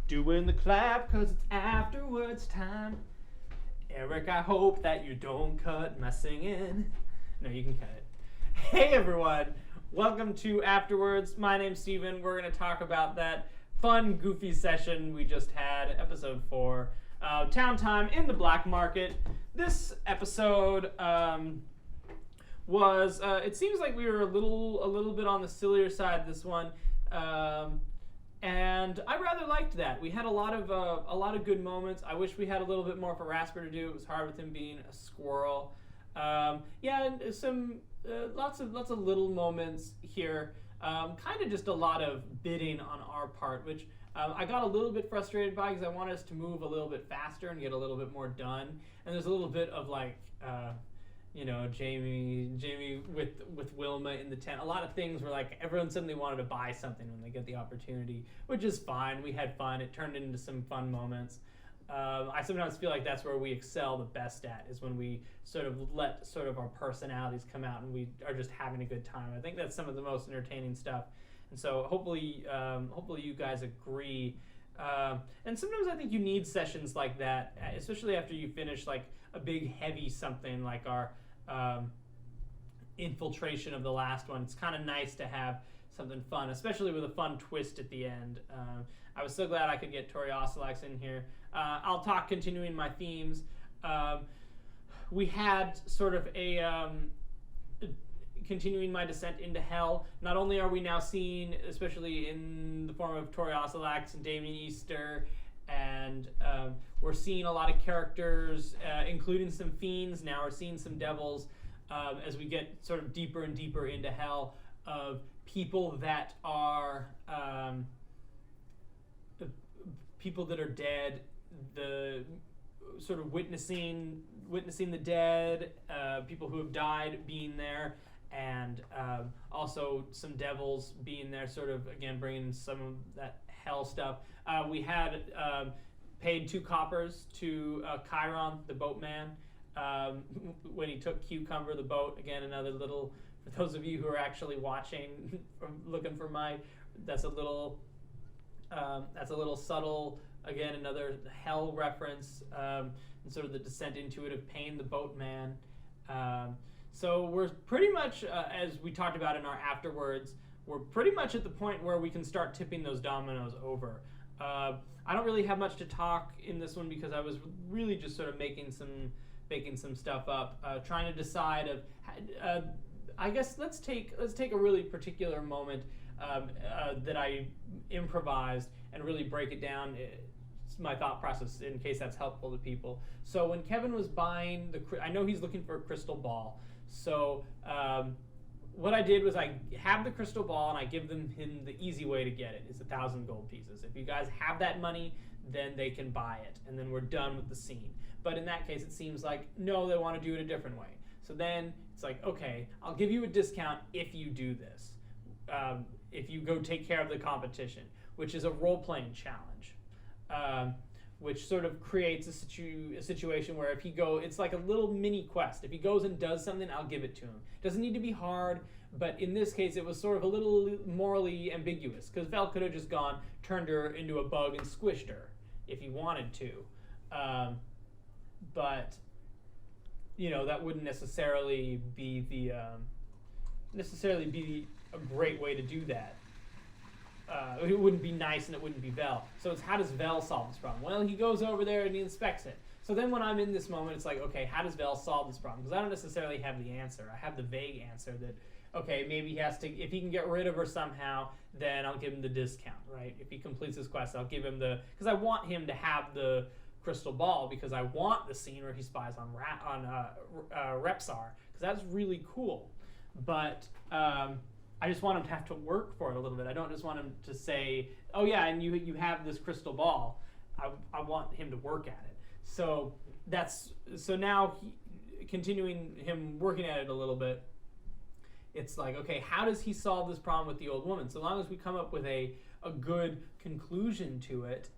Doing the clap cause it's afterwards time. Eric, I hope that you don't cut my singing. No, you can cut it. Hey everyone, welcome to Afterwards. My name's Steven. We're going to talk about that fun, goofy session we just had, episode 4, Town Time in the Black Market. This episode was, it seems like we were a little bit on the sillier side this one. And I rather liked that. We had a lot of good moments. I wish we had a little bit more for Rasper to do. It was hard with him being a squirrel. Yeah, and some lots of little moments here. Kind of just a lot of bidding on our part, which I got a little bit frustrated by because I wanted us to move a little bit faster and get a little bit more done. And there's a little bit of like, Jamie with Wilma in the tent. A lot of things were like everyone suddenly wanted to buy something when they get the opportunity, which is fine. We had fun. It turned into some fun moments. I sometimes feel like that's where we excel the best at, is when we sort of let sort of our personalities come out and we are just having a good time. I think that's some of the most entertaining stuff. And so hopefully you guys agree. And sometimes I think you need sessions like that, especially after you finish like a big heavy something like our infiltration of the last one. It's kind of nice to have something fun, especially with a fun twist at the end. I was so glad I could get Tori Oselax in here. I'll talk continuing my themes. We had sort of a continuing my descent into hell. Not only are we now seeing, especially in the form of Tori Oselax and Damien Easter, and we're seeing a lot of characters, including some fiends. Now we're seeing some devils as we get sort of deeper and deeper into hell, of people that are dead, the sort of witnessing the dead, people who have died being there, and also some devils being there, sort of again bringing some of that hell stuff. We had paid 2 coppers to Chiron, the boatman, when he took Cucumber, the boat. Again, another little, for those of you who are actually watching, looking for that's a little subtle, again, another hell reference, and sort of the descent into it of Pain, the boatman. So we're pretty much, as we talked about in our afterwards, we're pretty much at the point where we can start tipping those dominoes over. I don't really have much to talk in this one because I was really just sort of making some stuff up, trying to decide of. I guess let's take a really particular moment that I improvised and really break it down. It's my thought process in case that's helpful to people. So when Kevin was buying I know he's looking for a crystal ball. So what I did was I have the crystal ball and I give him the easy way to get it. It's 1,000 gold pieces. If you guys have that money, then they can buy it, and then we're done with the scene. But in that case, it seems like, no, they want to do it a different way. So then it's like, okay, I'll give you a discount if you do this. If you go take care of the competition, which is a role-playing challenge, which sort of creates a situation where if he it's like a little mini quest. If he goes and does something, I'll give it to him. Doesn't need to be hard, but in this case, it was sort of a little morally ambiguous, because Vel could have just turned her into a bug and squished her if he wanted to. But that wouldn't necessarily be a great way to do that. It wouldn't be nice and it wouldn't be Vel. So it's, how does Vel solve this problem? Well, he goes over there and he inspects it. So then when I'm in this moment, it's like, okay, how does Vel solve this problem? Because I don't necessarily have the answer. I have the vague answer that, okay, maybe he has to, if he can get rid of her somehow, then I'll give him the discount, right? If he completes his quest, I'll give him because I want him to have the crystal ball, because I want the scene where he spies on Repsar, because that's really cool. But I just want him to have to work for it a little bit. I don't just want him to say, oh yeah, and you have this crystal ball. I want him to work at it. So now continuing him working at it a little bit, it's like, okay, how does he solve this problem with the old woman? So long as we come up with a good conclusion to it,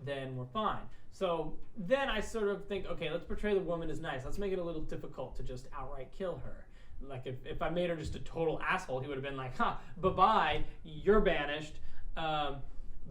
then we're fine. So then I sort of think, okay, let's portray the woman as nice. Let's make it a little difficult to just outright kill her. Like if I made her just a total asshole, he would have been like, bye-bye, you're banished.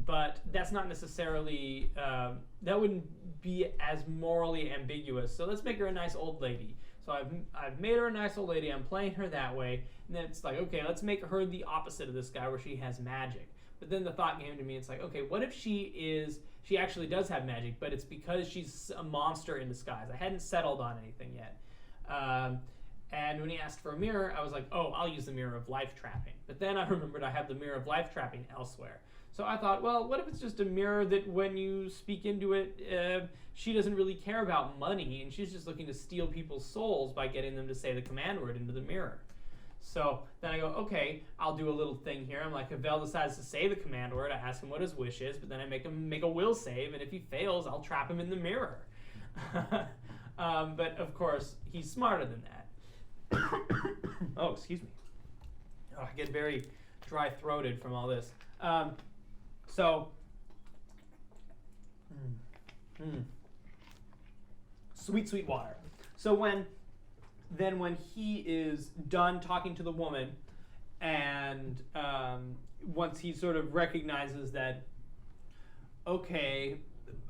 but that's not necessarily, that wouldn't be as morally ambiguous. So let's make her a nice old lady. So I've made her a nice old lady. I'm playing her that way. And then it's like, okay, let's make her the opposite of this guy where she has magic. But then the thought came to me, it's like, okay, what if she actually does have magic, but it's because she's a monster in disguise. I hadn't settled on anything yet. And when he asked for a mirror, I was like, oh, I'll use the mirror of life trapping. But then I remembered I have the mirror of life trapping elsewhere. So I thought, well, what if it's just a mirror that when you speak into it, she doesn't really care about money, and she's just looking to steal people's souls by getting them to say the command word into the mirror. So then I go, okay, I'll do a little thing here. I'm like, if Vel decides to say the command word, I ask him what his wish is, but then I make him make a will save, and if he fails, I'll trap him in the mirror. But of course, he's smarter than that. Oh, excuse me. Oh, I get very dry-throated from all this. Sweet, sweet water. So when he is done talking to the woman, and once he sort of recognizes that, okay,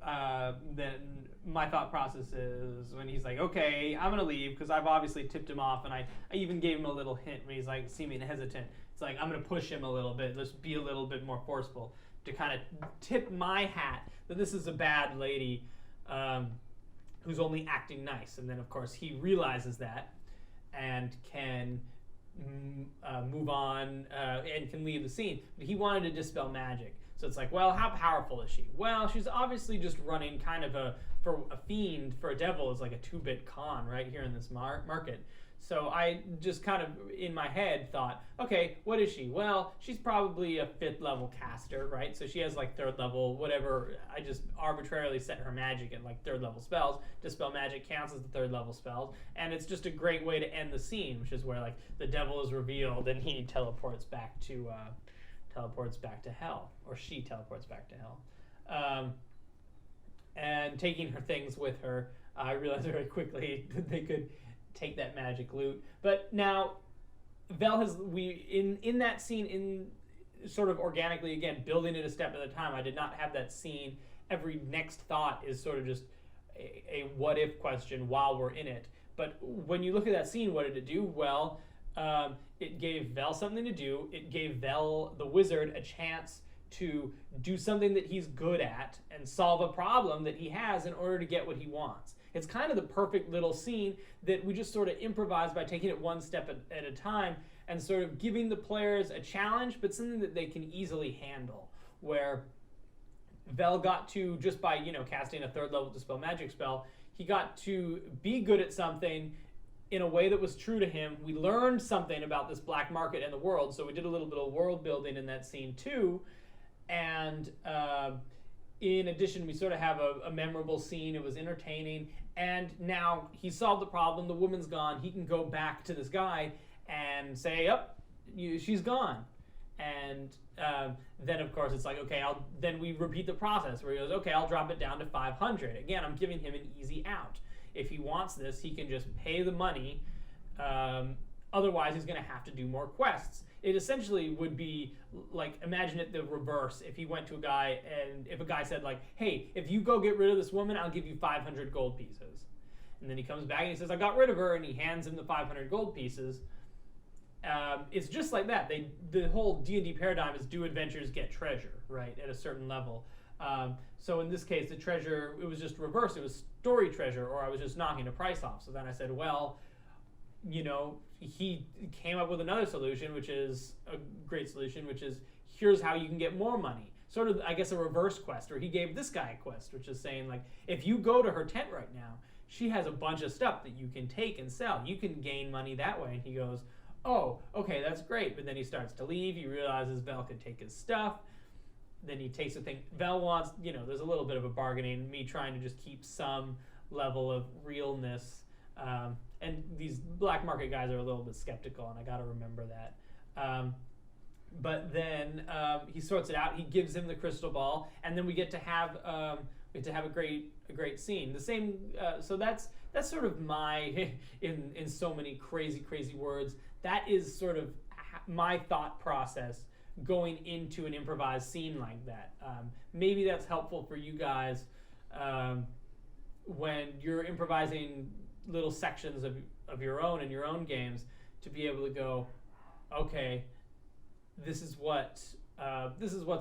then my thought process is when he's like, okay, I'm gonna leave because I've obviously tipped him off, and I even gave him a little hint when he's like seeming hesitant. It's like, I'm gonna push him a little bit, let's be a little bit more forceful to kind of tip my hat that this is a bad lady who's only acting nice. And then of course he realizes that and can move on and can leave the scene. But he wanted to dispel magic. So it's like, well, how powerful is she? Well, she's obviously just running kind of for a fiend, for a devil is like a 2-bit con right here in this market. So I just kind of, in my head, thought, okay, what is she? Well, she's probably a 5th level caster, right? So she has like 3rd level, whatever. I just arbitrarily set her magic at like 3rd level spells. Dispel magic counts as the 3rd level spells. And it's just a great way to end the scene, which is where like the devil is revealed and he teleports back to hell, or she teleports back to hell. And taking her things with her, I realized very quickly that they could take that magic loot. But now Vel in that scene, in sort of organically, again, building it a step at a time, I did not have that scene. Every next thought is sort of just a what if question while we're in it. But when you look at that scene, what did it do? Well, it gave Vel something to do. It gave Vel, the wizard, a chance to do something that he's good at and solve a problem that he has in order to get what he wants. It's kind of the perfect little scene that we just sort of improvise by taking it one step at a time and sort of giving the players a challenge, but something that they can easily handle. Where Vel got to, just by casting a 3rd level Dispel Magic spell, he got to be good at something in a way that was true to him. We learned something about this black market and the world, so we did a little bit of world building in that scene too. And in addition, we sort of have a memorable scene. It was entertaining. And now he solved the problem. The woman's gone. He can go back to this guy and say, she's gone. And then, of course, it's like, okay, then we repeat the process where he goes, okay, I'll drop it down to 500. Again, I'm giving him an easy out. If he wants this, he can just pay the money. Otherwise, he's going to have to do more quests. It essentially would be like, imagine it the reverse. If he went to a guy and if a guy said like, hey, if you go get rid of this woman, I'll give you 500 gold pieces. And then he comes back and he says, I got rid of her, and he hands him the 500 gold pieces. It's just like that. The whole D&D paradigm is do adventures, get treasure, right, at a certain level. So in this case, the treasure, it was just reverse. It was story treasure, or I was just knocking a price off. So then I said, well, he came up with another solution, which is a great solution, which is here's how you can get more money. Sort of, I guess, a reverse quest, or he gave this guy a quest, which is saying, like, if you go to her tent right now, she has a bunch of stuff that you can take and sell. You can gain money that way. And he goes, oh, okay, that's great. But then he starts to leave. He realizes Vel could take his stuff. Then he takes the thing. Vel wants, there's a little bit of a bargaining, me trying to just keep some level of realness. And these black market guys are a little bit skeptical, and I got to remember that. But then he sorts it out. He gives him the crystal ball, and then we get to have a great scene. The same. So that's sort of my in so many crazy words. That is sort of my thought process going into an improvised scene like that. Maybe that's helpful for you guys when you're improvising little sections of your own in your own games, to be able to go, okay, this is what's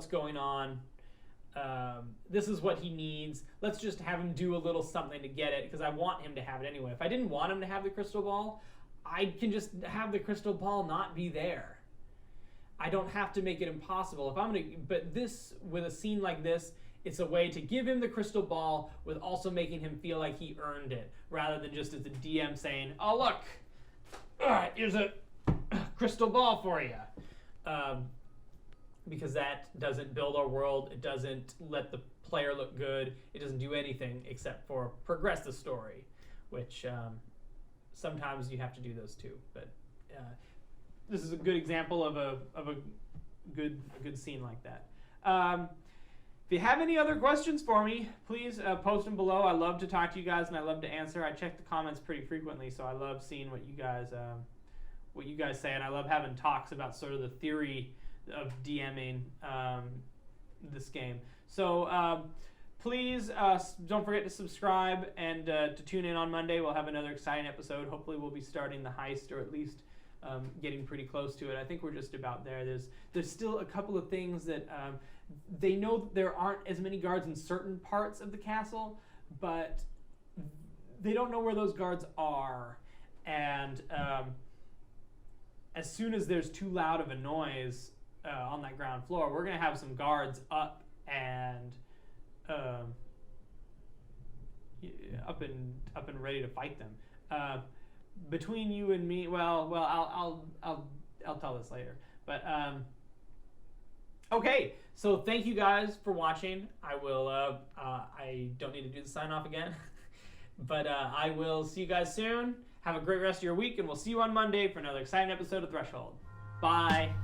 going on. This is what he needs. Let's just have him do a little something to get it, because I want him to have it anyway. If I didn't want him to have the crystal ball, I can just have the crystal ball not be there. I don't have to make it impossible. But this, with a scene like this, it's a way to give him the crystal ball with also making him feel like he earned it, rather than just as the DM saying, "Oh look, all right, here's a crystal ball for you," because that doesn't build our world. It doesn't let the player look good. It doesn't do anything except for progress the story, which sometimes you have to do those too. But this is a good example of a good scene like that. If you have any other questions for me, please post them below. I love to talk to you guys, and I love to answer. I check the comments pretty frequently, so I love seeing what you guys say, and I love having talks about sort of the theory of DMing this game. So please don't forget to subscribe and to tune in on Monday. We'll have another exciting episode. Hopefully we'll be starting the heist, or at least getting pretty close to it. I think we're just about there. There's still a couple of things that they know that there aren't as many guards in certain parts of the castle, but they don't know where those guards are. And as soon as there's too loud of a noise on that ground floor, we're going to have some guards up and ready to fight them. Between you and me, well, I'll tell this later. But okay, so thank you guys for watching. I will. I don't need to do the sign off again, but I will see you guys soon. Have a great rest of your week, and we'll see you on Monday for another exciting episode of Threshold. Bye.